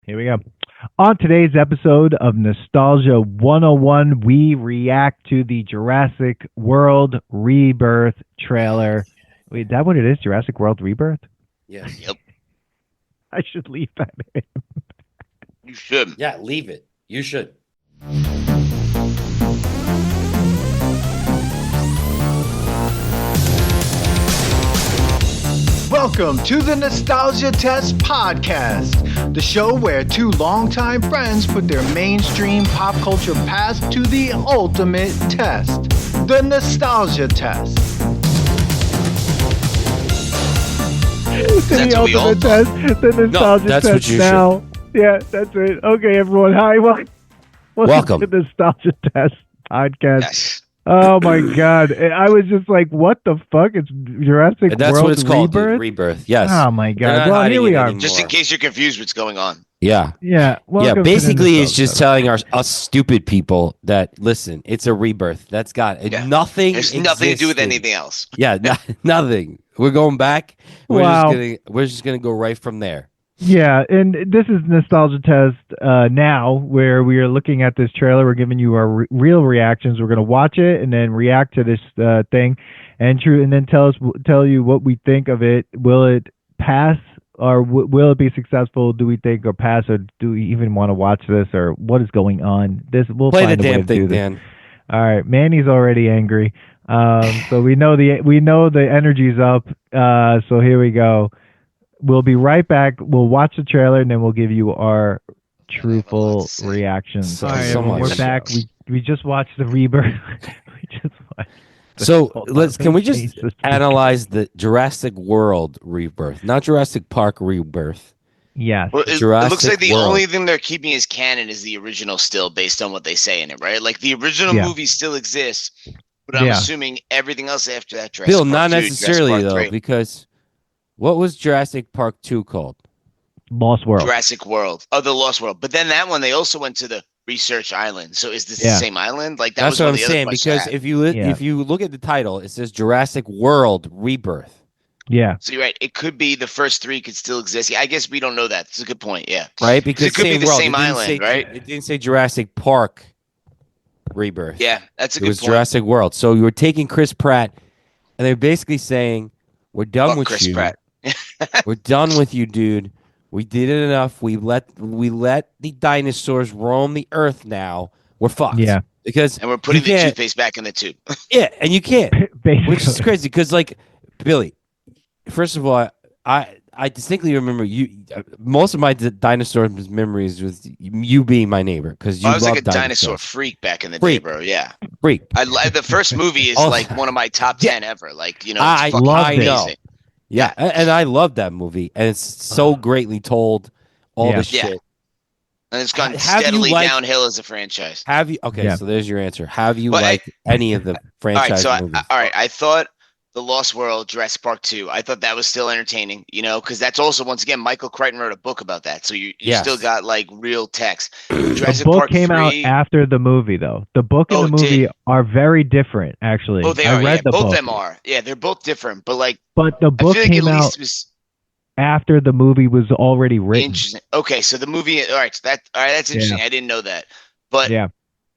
Here we go. On today's episode of Nostalgia 101, we react to the Jurassic World Rebirth trailer. Wait, is that what it is? Jurassic World Rebirth? Yes. Yep. I should leave that in. You should. Yeah, leave it. You should. Welcome to the Nostalgia Test Podcast, the show where two longtime friends put their mainstream pop culture past to the ultimate test, the Nostalgia Test. That's what we all ultimate test, the Nostalgia that's Test what you now. Yeah, that's it. Okay, everyone. Hi, welcome to the Nostalgia Test Podcast. Yes. Oh my God! I was just like, "What the fuck?" It's Jurassic And that's World what it's called, Rebirth. dude. Rebirth. Yes. Oh my They're God! not Well, hiding here we it are. anymore. Just in case you're confused what's going on. Yeah. Yeah. Yeah. welcome to the Basically, it's Nostalgia just Test. telling us stupid people that listen, it's a rebirth. That's got nothing. There's nothing to do with existed. anything else. Yeah, nothing. We're going back. Wow. We're just gonna go right from there. Yeah, and this is Nostalgia Test now, where we are looking at this trailer. We're giving you our real reactions. We're going to watch it and then react to this thing, and then tell you what we think of it. Will it pass, or will it be successful? Do we think or pass, or do we even want to watch this, or what is going on? We'll Play find the a way damn to do thing, this. Dan. All right, Manny's already angry, so we know the energy's up. So here we go. We'll be right back. We'll watch the trailer and then we'll give you our truthful reactions. So- All right, so everyone, much. we're back. We just watched the Rebirth. we just watched. So Hold on, can we let me just change this. analyze the Jurassic World Rebirth, not Jurassic Park Rebirth? Yes. Well, it Jurassic looks like the World. only thing they're keeping as canon is the original still, based on what they say in it, right? Like the original Yeah. movie still exists, but I'm Yeah. assuming everything else after that. Jurassic Bill, Park not 2, Jurassic necessarily Park though, 3, because what was Jurassic Park 2 called? Lost World. Jurassic World. Oh, the Lost World. But then that one, they also went to the Research Island. So is this Yeah. the same island? Like that That's was what one I'm of the other saying. questions I Because had. if you look at the title, it says Jurassic World Rebirth, Yeah. So you're right. It could be the first three could still exist. Yeah, I guess we don't know that. It's a good point. Yeah. right? Because it could be same the world. same It didn't island, say- right? It didn't say Jurassic Park Rebirth. Yeah, that's a It good was point. Jurassic World. So you were taking Chris Pratt, and they're basically saying, "We're done Fuck with Chris you. Pratt. We're done with you, dude. We did it enough. We let the dinosaurs roam the earth. Now we're fucked." Yeah. Because And we're putting you the can't- toothpaste back in the tube. Yeah, and you can't, Basically. which is crazy. Because like Billy, first of all, I distinctly remember you. Most of my dinosaur memories was you being my neighbor because you I was like a loved dinosaur dinosaurs. freak back in the Freak. day, bro. Yeah. Freak. The first movie is Oh. like one of my top 10 ever. Like, you know, it's I fucking loved it. amazing. Yeah, and I love that movie, and it's so greatly told. All Yeah. the shit. Yeah. And it's gone Have you steadily liked- downhill as a franchise. Have you? Okay, Yeah. so there's your answer. Have you Well, liked any of the All franchise right, so movies? I thought The Lost World, Jurassic Park 2, I thought that was still entertaining, you know, because that's also, once again, Michael Crichton wrote a book about that. So you Yes. still got like real text. The Jurassic book Park came 3, out after the movie, though. The book and Oh, the movie did- are very different, actually. Oh, they I are. read Yeah, the both book, of them are. Yeah, they're both different, but like, but the I book feel like at came out least it was after the movie was already written. interesting. Okay, so the movie, all right, that's interesting. I didn't know that. But Yeah.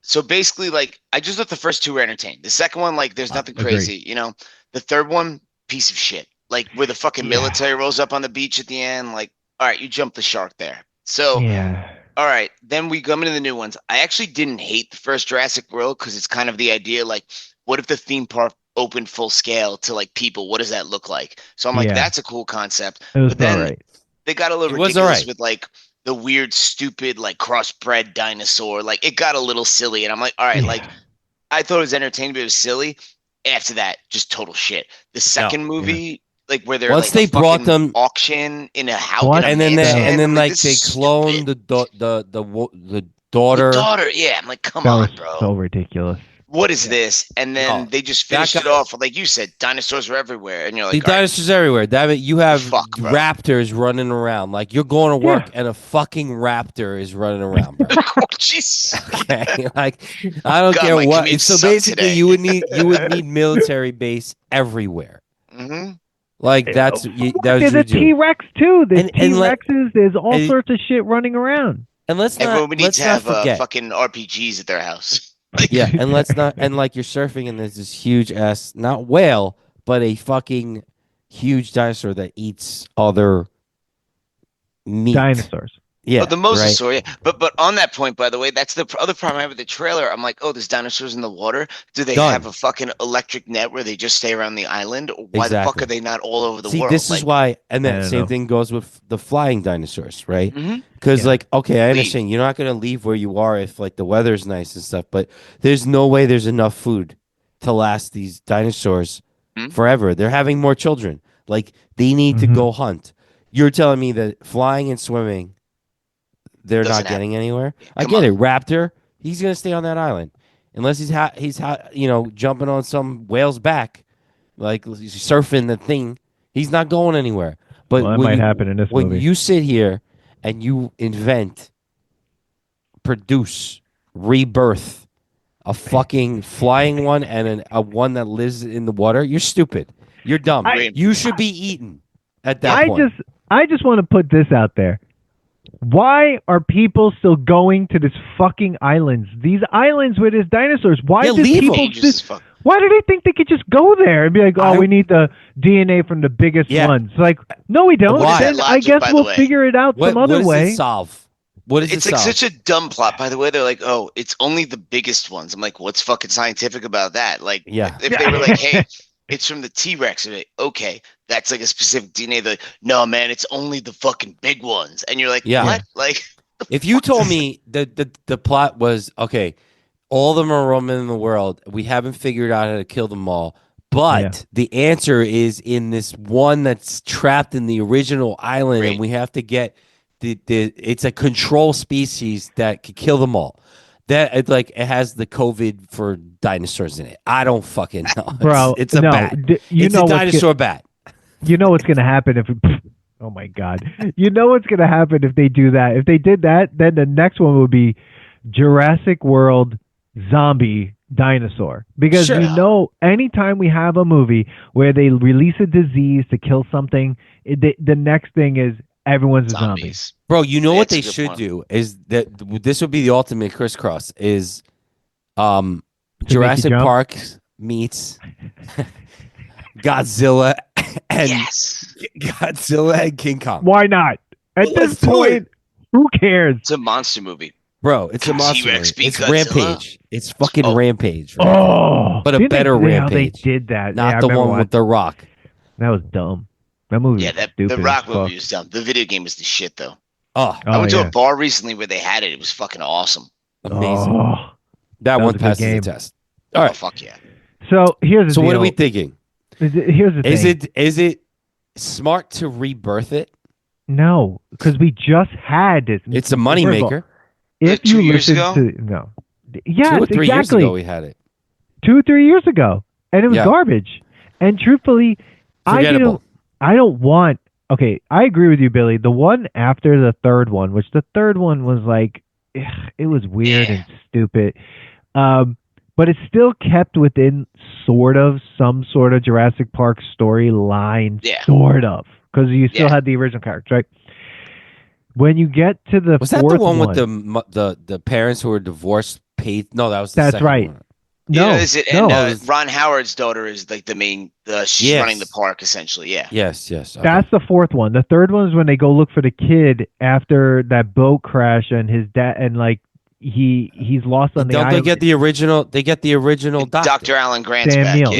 so basically, like, I just thought the first two were entertaining. The second one, like, there's nothing Agreed. crazy, you know. The third one, piece of shit. Like, where the fucking Yeah. military rolls up on the beach at the end. Like, all right, you jumped the shark there. So, Yeah. all right, then we come into the new ones. I actually didn't hate the first Jurassic World because it's kind of the idea, like, what if the theme park opened full scale to like people? What does that look like? So I'm like, Yeah. that's a cool concept. It was But then all right. they got a little It was ridiculous alright. with like the weird, stupid, like crossbred dinosaur. Like it got a little silly, and I'm like, all right, like I thought it was entertaining, but it was silly. After that, just total shit. The second movie, like where they're Once like they a brought fucking them- auction in a house, What? in a and then mansion, and then I'm like this they is cloned stupid. the daughter. The daughter. Yeah, I'm like, come That on, was bro. so ridiculous. What is this? And then No, they just that finished it guy- off, like you said, dinosaurs were everywhere, and you're The like, all right, dinosaurs everywhere. Damn it, you have Fuck, bro. raptors running around. Like you're going to work and a fucking raptor is running around, bro. oh, jeez. Okay, like I don't God, care my what. commute So sucked basically, today. you would need military base everywhere. Mm-hmm. Like that's There's a T-Rex too. There's And T-Rexes. There's all sorts of shit running around. And everyone needs to have forget. fucking RPGs at their house. Yeah, and like you're surfing and there's this huge ass, not whale, but a fucking huge dinosaur that eats other meat. Dinosaurs. Yeah, the mosasaur, right? Yeah. But on that point, by the way, that's the other problem I have with the trailer. I'm like, oh, there's dinosaurs in the water. Do they have a fucking electric net where they just stay around the island? Or why the fuck are they not all over the world? This is why, and that same thing goes with the flying dinosaurs, right? Because okay, I understand you're not gonna leave where you are if like the weather's nice and stuff, but there's no way there's enough food to last these dinosaurs forever. They're having more children. Like they need to go hunt. You're telling me that flying and swimming, they're not getting anywhere. I get it. Raptor, he's gonna stay on that island unless he's jumping on some whale's back, like he's surfing the thing. He's not going anywhere. But that might happen in this movie. When you sit here and you invent, produce, rebirth a fucking flying one and a one that lives in the water, you're stupid. You're dumb. You should be eaten at that point. I just want to put this out there. Why are people still going to this fucking islands? These islands where there's dinosaurs. Why do people why do they think they could just go there and be like, we need the DNA from the biggest ones? Like, no, we don't. Then I guess we'll figure it out some other way. What does it solve? It's like such a dumb plot, by the way. They're like, oh, it's only the biggest ones. I'm like, what's fucking scientific about that? Like, if they were like, hey, it's from the T-Rex. Like, okay, that's like a specific DNA. They're like, no, man, it's only the fucking big ones. And you're like, what? Like, if you told me the plot was, okay, all of them are roaming in the world, we haven't figured out how to kill them all, but the answer is in this one that's trapped in the original island, and we have to get it's a control species that could kill them all. That it has the COVID for dinosaurs in it. I don't fucking know, bro. It's a bat. It's a dinosaur bat. You know what's gonna happen if? Oh my god! You know what's gonna happen if they do that? If they did that, then the next one would be Jurassic World zombie dinosaur. Because anytime we have a movie where they release a disease to kill something, the next thing is everyone's a zombie. Bro, you know what they should do is that this would be the ultimate crisscross is Jurassic Park meets Godzilla and Godzilla and King Kong. Why not? At this point, who cares? It's a monster movie. Bro, it's a monster movie. It's Godzilla. Rampage. It's fucking Rampage. Right? Oh, but a better Rampage. They did that. Not the one with The Rock. That was dumb. That movie was stupid. The Rock movie was dumb. The video game was the shit, though. I went to a bar recently where they had it. It was fucking awesome. Amazing. That one passes the test. All right. Fuck yeah. So here's the deal. What are we thinking? Here's the thing. Is it smart to rebirth it? No, because we just had this. It's a moneymaker. If 2 years ago? Yeah, 2 or 3 years ago we had it. 2 or 3 years ago. And it was garbage. And truthfully, I don't want... Okay, I agree with you, Billy. The one after the third one, which the third one was like... It was weird and stupid. But it still kept within some sort of Jurassic Park storyline. Yeah. Sort of. Because you still had the original characters, right? When you get to the was that the one with the parents who were divorced paid? No, that was the second right. one. No, and Ron Howard's daughter is like the main. She's running the park essentially. Yeah. Yes. Okay. That's the fourth one. The third one is when they go look for the kid after that boat crash and his dad and like he's lost on the island. They get the original. They get the original doctor. Dr. Alan Grant's Sam back. Neill,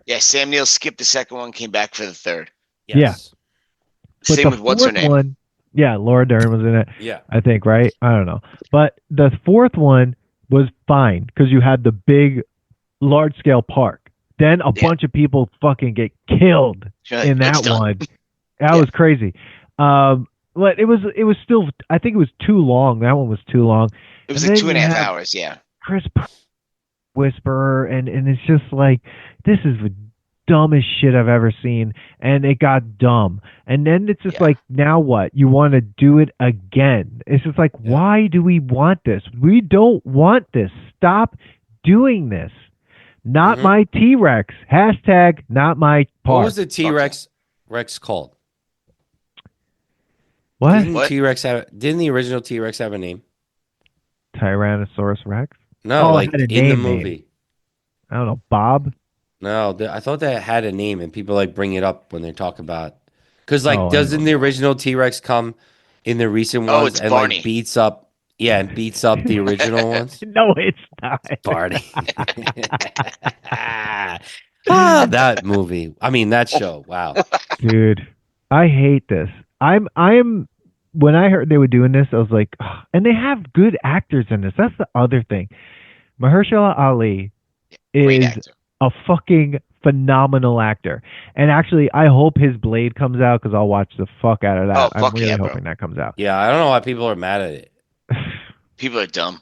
yeah. Sam Neill skipped the second one, came back for the third. Yes. Yeah. Same with what's her name. Yeah, Laura Dern was in it. Yeah. I think, right? I don't know. But the fourth one was fine because you had the big, large-scale park. Then a bunch of people fucking get killed in that one. That was crazy. But it was still, I think it was too long. That one was too long. It was like 2.5 hours, Chris Whisperer, and it's just like, this is the dumbest shit I've ever seen, and it got dumb. And then it's just like, now what? You want to do it again? It's just like, why do we want this? We don't want this. Stop doing this. Not my T-Rex. Hashtag not my part. What was the T-Rex Rex called? What? Didn't the original T-Rex have a name? Tyrannosaurus Rex? No, like it had a in the name. movie. I don't know, Bob? No, I thought that had a name, and people like bring it up when they talk about. Because like, Oh, doesn't the original T-Rex come in the recent ones it's and Barney. like beats up the original ones? No, it's not. Barney. That movie. I mean, that show. Wow. Dude, I hate this. I'm when I heard they were doing this, I was like, "Ugh." And they have good actors in this. That's the other thing. Mahershala Ali Great is actor. a fucking phenomenal actor. And actually, I hope his Blade comes out because I'll watch the fuck out of that. Oh, I'm fuck really yeah, bro. hoping that comes out. Yeah, I don't know why people are mad at it. People are dumb.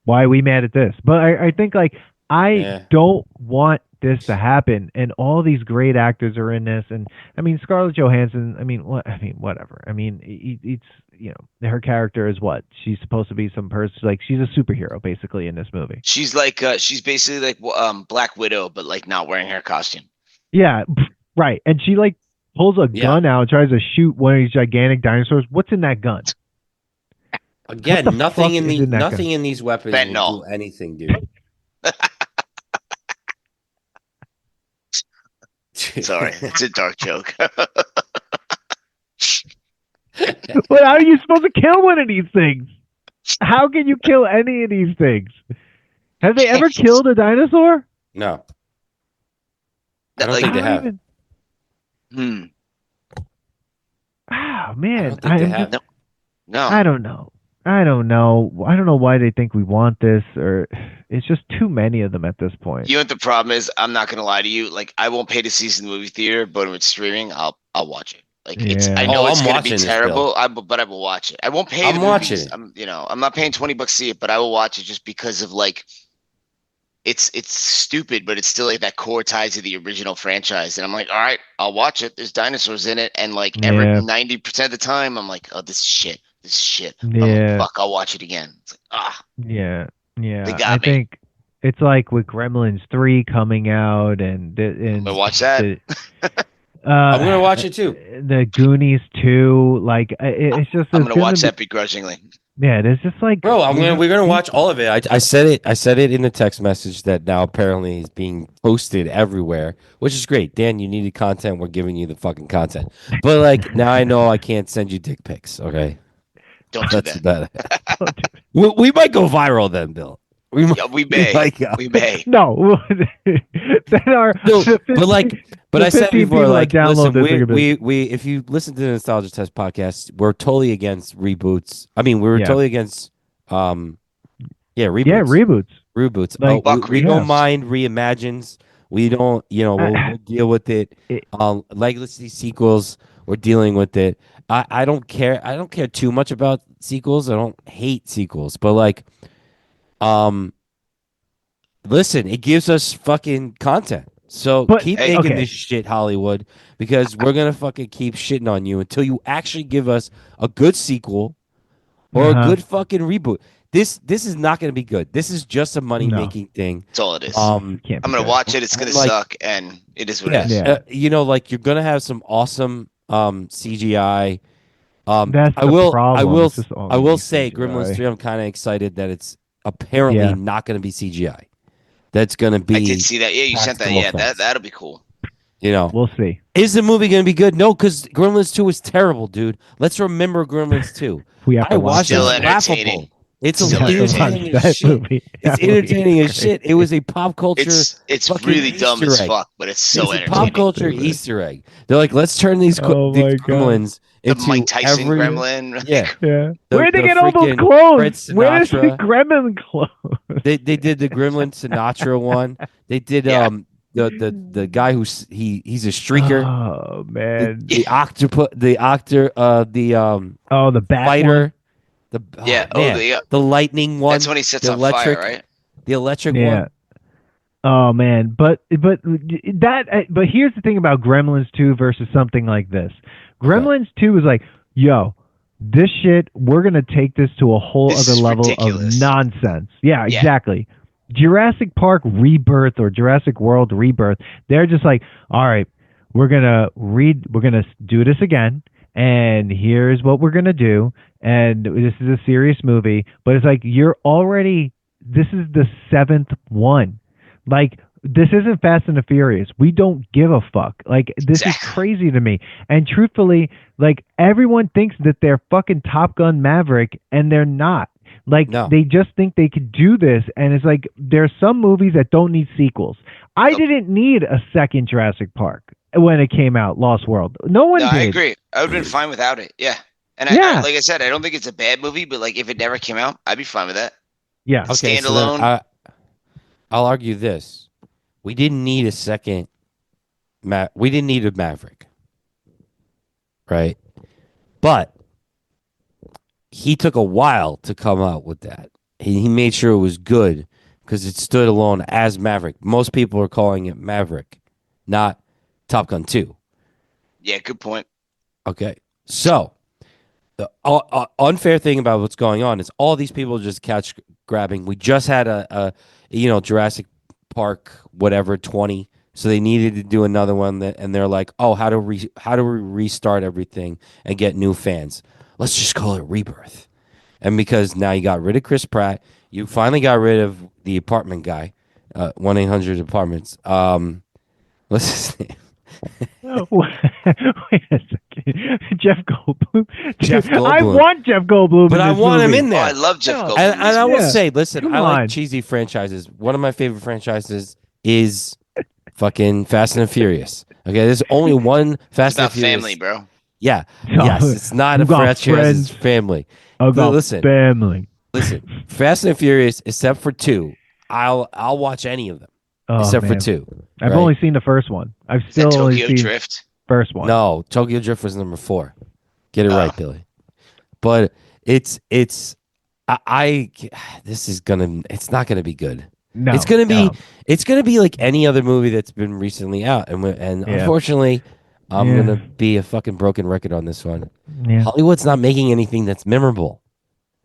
Why are we mad at this? But I think like I don't want this to happen, and all these great actors are in this. And I mean, Scarlett Johansson. I mean, whatever. I mean, it's her character is what she's supposed to be. Some person like she's a superhero basically in this movie. She's like she's basically like Black Widow, but like not wearing her costume. Yeah, right. And she like pulls a gun out and tries to shoot one of these gigantic dinosaurs. What's in that gun? Again, nothing in these weapons will do anything, dude. Sorry, it's a dark joke. But how are you supposed to kill one of these things? How can you kill any of these things? Have they ever killed a dinosaur? No. I don't think they have. Oh, man. No. I don't know. I don't know why they think we want this, or it's just too many of them at this point. You know what the problem is? I'm not gonna lie to you. Like, I won't pay to see this in the movie theater, but when it's streaming, I'll watch it. Like, I know it's gonna be terrible, but I will watch it. I won't pay. I'm watching it. I'm not paying $20 to see it, but I will watch it just because of like, it's stupid, but it's still like that core ties to the original franchise. And I'm like, all right, I'll watch it. There's dinosaurs in it, and like every 90% of the time, I'm like, oh, this is shit. Yeah. Like, fuck, I'll watch it again. It's like, Yeah. I think it's like with Gremlins 3 coming out, and I'm gonna watch that. I'm gonna watch it too. The Goonies 2, like it's just. I'm gonna watch that begrudgingly. Yeah, there's just like, bro. We're gonna watch all of it. I said it in the text message that now apparently is being posted everywhere, which is great. Dan, you needed content. We're giving you the fucking content. But like now I know I can't send you dick pics. Okay. Don't do that. We might go viral then, Bill. We may. No. But I said before, like, listen, we if you listen to the Nostalgia Test podcast, we're totally against reboots. I mean, we're totally against reboots. Yeah, reboots. Like, we don't mind reimagines. We don't, we'll deal with it. Legacy sequels, we're dealing with it. I don't care. I don't care too much about sequels. I don't hate sequels, but like, listen, it gives us fucking content. So keep making this shit, Hollywood, because we're gonna fucking keep shitting on you until you actually give us a good sequel or a good fucking reboot. This is not gonna be good. This is just a money making thing. That's all it is. I'm gonna watch it. It's gonna suck, and it is what it is. Like you're gonna have some awesome CGI. That's I will say CGI. Gremlins 3. I'm kind of excited that it's apparently not going to be CGI. That's going to be. I did see that. Yeah, you sent that. Yeah, that'll be cool. We'll see. Is the movie going to be good? No, because Gremlins 2 was terrible, dude. Let's remember Gremlins 2. I watched it. Still entertaining. It's entertaining as shit. It's entertaining as shit. It was a pop culture. It's really dumb as fuck, but it's so entertaining. Pop culture Easter egg. They're like, let's turn these Gremlins into the Mike Tyson gremlin. Yeah. Where'd they get all those clothes? Where's the gremlin clothes? They did the Gremlin Sinatra one. They did the guy who's he's a streaker. Oh man. The octopus. The actor. The bat fighter. One? The lightning one. That's when he sets on fire, right? The electric one. Oh man, but here's the thing about Gremlins 2 versus something like this. Gremlins 2 is like, yo, this shit, we're gonna take this to a whole other level of nonsense. Yeah, exactly. Jurassic Park Rebirth or Jurassic World Rebirth, they're just like, all right, we're gonna do this again, and here's what we're gonna do, and this is a serious movie, but it's like this is the seventh one. Like, this isn't Fast and the Furious. We don't give a fuck. Like, this is crazy to me. And truthfully, like, everyone thinks that they're fucking Top Gun Maverick, and they're not. Like, they just think they could do this, and it's like, there's some movies that don't need sequels. I didn't need a second Jurassic Park when it came out, Lost World. No one did. I agree. I would have been fine without it. Yeah. And I, like I said, I don't think it's a bad movie, but like, if it never came out, I'd be fine with that. Yeah. Okay, standalone. So I'll argue this. We didn't need a second. We didn't need a Maverick. Right? But he took a while to come out with that. He made sure it was good because it stood alone as Maverick. Most people are calling it Maverick, not Top Gun 2. Yeah, good point. Okay. So the unfair thing about what's going on is all these people just catch grabbing. We just had a Jurassic Park whatever 20, so they needed to do another one and they're like, oh, how do we restart everything and get new fans? Let's just call it Rebirth. And because now you got rid of Chris Pratt, you finally got rid of the apartment guy, 1-800-Apartments. What's his name? Wait a second. Jeff Goldblum. Jeff Goldblum. I want Jeff Goldblum, but I want him in there. Oh, I love Jeff Goldblum. And I will say, listen, I like on. cheesy franchises. One of my favorite franchises is fucking Fast and the Furious. Okay, there's only one Fast and the Furious. Family, bro. Yeah. Yes, it's not a franchise. It's family. Listen, family. Listen, Fast and the Furious, except for 2, I'll watch any of them. Except for 2. I've only seen the first one. I've still only seen Drift? First one. No, Tokyo Drift was number 4. Get it right, Billy. But it's not gonna be good. No, it's gonna be like any other movie that's been recently out, and unfortunately, I'm gonna be a fucking broken record on this one. Yeah. Hollywood's not making anything that's memorable.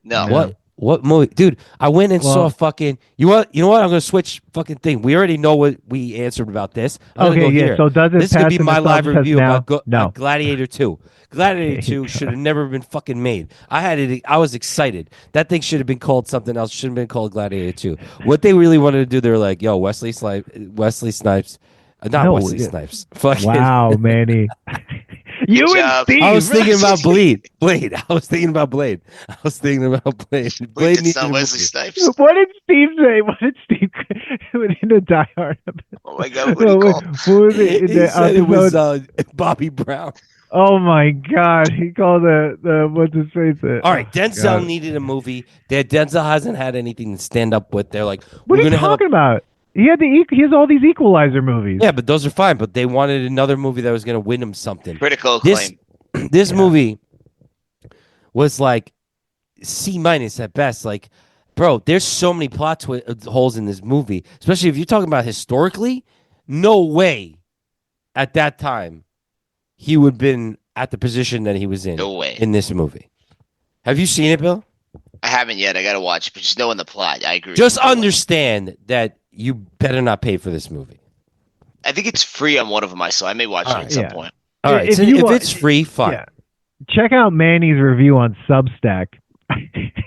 No. What movie, dude? I went and saw fucking. You know what? I'm gonna switch fucking thing. We already know what we answered about this. So does it? This could be my live review about no. Gladiator 2. Gladiator 2 should have never been fucking made. I was excited. That thing should have been called something else. Shouldn't have been called Gladiator 2. What they really wanted to do, they were like, "Yo, Wesley Snipes." Wesley Snipes. Fucking. Wow, Manny. You and Steve. I was thinking about Blade. I was thinking about Blade. Blade needs Wesley Snipes. What did Steve say? What did Steve in a Die Hard? Oh my God! What did he call? What was it? He said it was Bobby Brown. Oh my God! He called the what's his face? All right, Denzel needed a movie that Denzel hasn't had anything to stand up with. They're like, what are you talking about? He has all these Equalizer movies. Yeah, but those are fine. But they wanted another movie that was going to win him something. Critical acclaim. This movie was like C- at best. Like, bro, there's so many plot holes in this movie, especially if you're talking about historically. No way at that time he would have been at the position that he was in. No way. In this movie. Have you seen it, Bill? I haven't yet. I got to watch it, but just knowing the plot, I agree. Just understand that you better not pay for this movie. I think it's free on one of them, so I may watch it at some point. All right, if it's free, fine. Yeah. Check out Manny's review on Substack.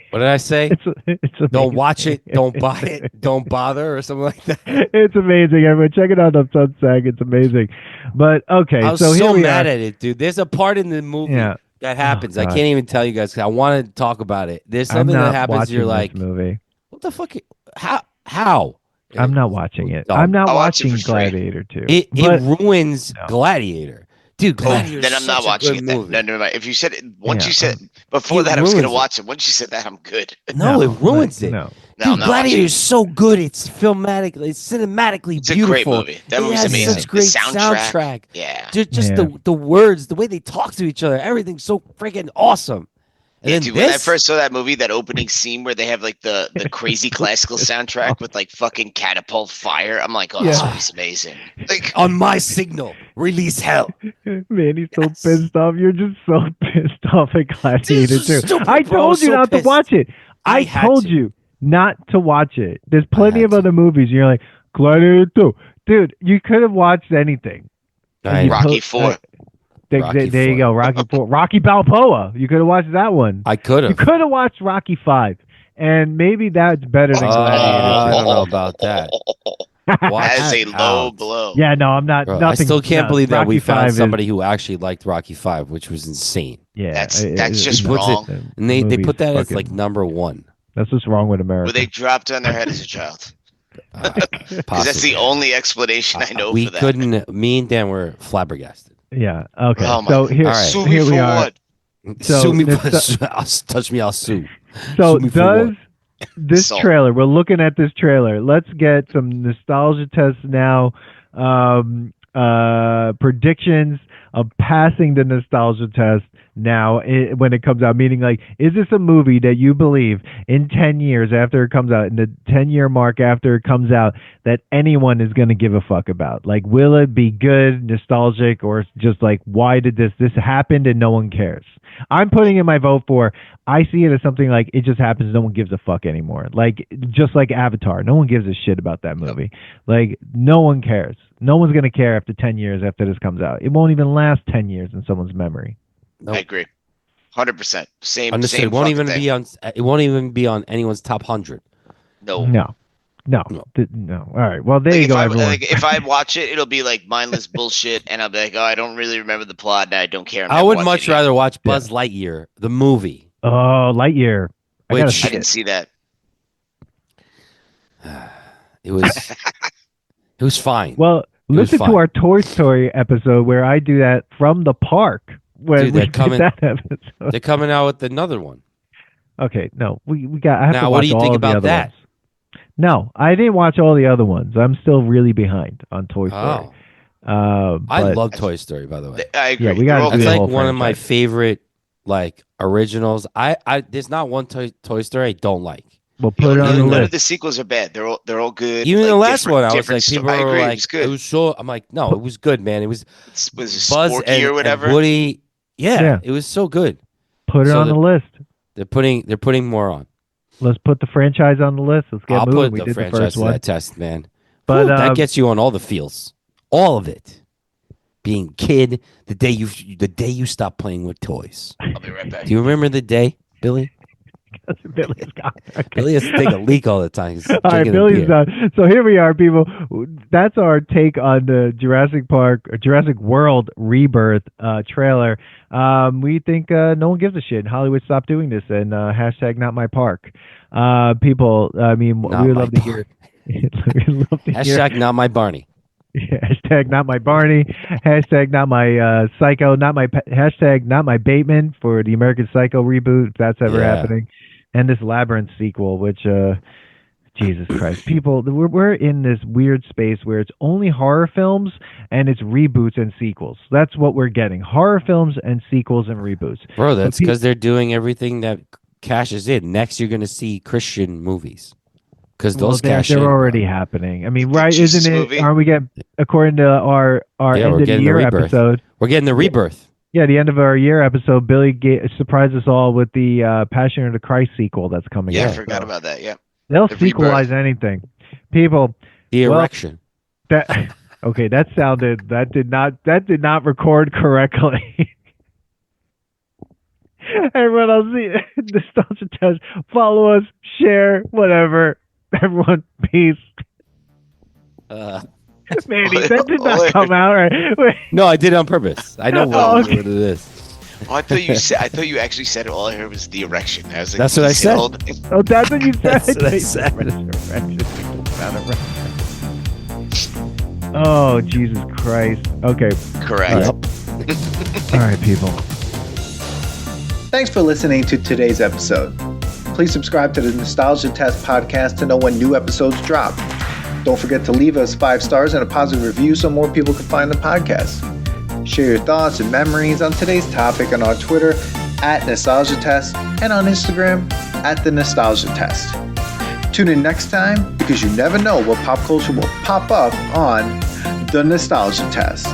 What did I say? It's don't watch it, don't buy it, don't bother, or something like that. It's amazing, everyone. Check it out on Substack. It's amazing. But okay, I was so mad at it, dude. There's a part in the movie that happens. I can't even tell you guys because I want to talk about it. There's something that happens. You're like, movie. What the fuck? How? I'm not watching it. I'm not watching Gladiator 2. It ruins Gladiator. Dude, Gladiator. Then I'm not watching it. Then. No. If you said it, once you said before that I was going to watch it. Once you said that, I'm good. No, it ruins it. No. Dude, Gladiator is so good. It's cinematically beautiful. It's a great movie. That movie's amazing. Such great soundtrack. Yeah. Just the words, the way they talk to each other, everything's so freaking awesome. And dude, when I first saw that movie, that opening scene where they have like the crazy classical soundtrack with like fucking catapult fire, I'm like, this movie's amazing. Like, on my signal, release hell. Man, he's so pissed off. You're just so pissed off at Gladiator 2. I told you not to watch it. I told you not to watch it. There's plenty of other movies. And you're like, Gladiator 2. Dude, you could have watched anything. Rocky 4. There you go, Rocky 4. Rocky Balboa. You could have watched that one. I could have. You could have watched Rocky 5. And maybe that's better than Gladiator. I don't know about that. That is a low blow. Yeah, no, I'm not. Bro, I still can't believe that Rocky we found 5 somebody who actually liked Rocky 5, which was insane. Yeah, that's just wrong. And they put that as like number 1. That's what's wrong with America. Were they dropped on their head as a child? Because that's the only explanation I know for that. We couldn't. Me and Dan were flabbergasted. Yeah. Okay. Oh so here, sue here me we for are. what? So sue me. Touch me. I'll sue. So sue me does this trailer? We're looking at this trailer. Let's get some nostalgia tests now. Predictions of passing the nostalgia test now when it comes out, meaning like, is this a movie that you believe in 10 years after it comes out, in the 10-year mark after it comes out, that anyone is going to give a fuck about? Like, will it be good, nostalgic, or just like, why did this happened and no one cares? I'm putting in my vote for, I see it as something like, it just happens, no one gives a fuck anymore. Like, just like Avatar, no one gives a shit about that movie. Like, no one cares. No one's going to care after 10 years after this comes out. It won't even last 10 years in someone's memory. Nope. I agree. 100%. Same. Understood. It won't even be on. It won't even be on anyone's top 100. No. All right. Well, there you go, everyone. If I watch it, it'll be like mindless bullshit, and I'll be like, oh, I don't really remember the plot, and I don't care. I would much rather watch Buzz Lightyear, the movie. Oh, Lightyear. I didn't see that. It was fine. Well, listen to our Toy Story episode where I do that from the park. When we did that episode. They're coming out with another one. Okay, no, we got. I have now, to watch what do you think all about that? Ones. No, I didn't watch all the other ones. I'm still really behind on Toy Story. I love Toy Story, by the way. I agree. Yeah, we got. It's like one of my favorite like originals. I there's not one Toy Story I don't like. We'll put it on the list. None of the sequels are bad. They're all good. Even the last one, I was like, people were like, it was good. It was so. I'm like, no, it was good, man. It was Buzz and, or whatever. And Woody. Yeah, it was so good. Put it on the list. They're putting more on. Let's put the franchise on the list. Let's get moving. I'll put the franchise to that test, man. But that gets you on all the feels, all of it. Being kid, the day you stop playing with toys. I'll be right back. Do you remember the day, Billy? Billy has to take a leak all the time. All right, Billy's done. So here we are, people. That's our take on the Jurassic World Rebirth trailer. We think no one gives a shit. Hollywood, stop doing this, and hashtag not my park. People, I mean, we would love to hear. Hashtag not my Barney. Yeah, hashtag not my Barney. Hashtag not my Psycho. Hashtag not my Bateman for the American Psycho reboot, if that's ever happening. And this Labyrinth sequel, which, Jesus Christ, people, we're in this weird space where it's only horror films and it's reboots and sequels. That's what we're getting: horror films and sequels and reboots. Bro, that's because they're doing everything that cashes in. Next, you're going to see Christian movies. Because those they're already happening. I mean, right? Isn't it? Aren't we getting, according to our end of the year episode? We're getting the Rebirth. Yeah, the end of our year episode, Billy surprised us all with the Passion of the Christ sequel that's coming out. Yeah, I forgot about that. Yeah, they'll sequelize anything. People, the erection. Okay, that did not record correctly. Everyone else, Nostalgia Test. Follow us, share, whatever. Everyone, peace. Manny, that did not come out right. Wait. No, I did it on purpose. I know what it is. Oh, I thought you actually said it. All I heard was the erection. I was like, that's what I said. Oh, that's what you said. That's what I said. Oh, Jesus Christ. Okay. Correct. All right, people. Thanks for listening to today's episode. Please subscribe to the Nostalgia Test podcast to know when new episodes drop. Don't forget to leave us 5 stars and a positive review so more people can find the podcast. Share your thoughts and memories on today's topic on our Twitter @NostalgiaTest and on Instagram @TheNostalgiaTest. Tune in next time because you never know what pop culture will pop up on The Nostalgia Test.